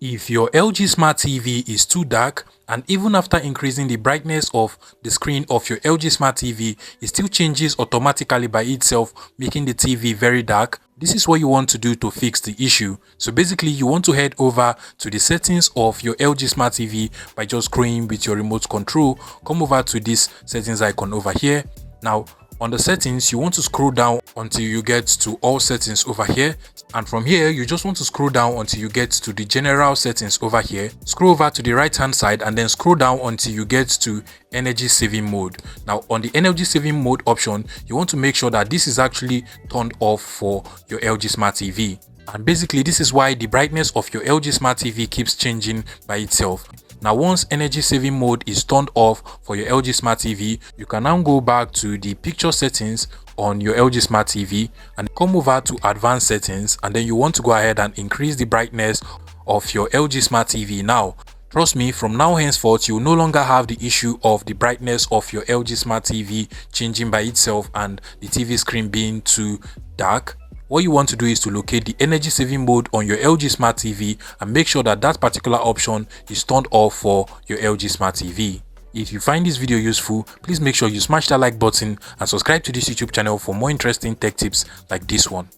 If your LG Smart TV is too dark, and even after increasing the brightness of the screen of your LG Smart TV, it still changes automatically by itself, making the TV very dark, this is what you want to do to fix the issue. So basically, you want to head over to the settings of your LG Smart TV by just scrolling with your remote control. Come over to this settings icon over here. Now, on the settings, you want to scroll down until you get to all settings over here, and from here you just want to scroll down until you get to the general settings over here. Scroll over to the right hand side and then scroll down until you get to energy saving mode. Now on the energy saving mode option, you want to make sure that this is actually turned off for your LG Smart TV, and basically this is why the brightness of your LG Smart TV keeps changing by itself. Now once energy saving mode is turned off for your LG Smart TV, you can now go back to the picture settings on your LG Smart TV and come over to advanced settings, and then you want to go ahead and increase the brightness of your LG Smart TV. Now trust me, from now henceforth you will no longer have the issue of the brightness of your LG Smart TV changing by itself and the TV screen being too dark. What you want to do is to locate the energy saving mode on your LG Smart TV and make sure that that particular option is turned off for your LG Smart TV. If you find this video useful, please make sure you smash that like button and subscribe to this YouTube channel for more interesting tech tips like this one.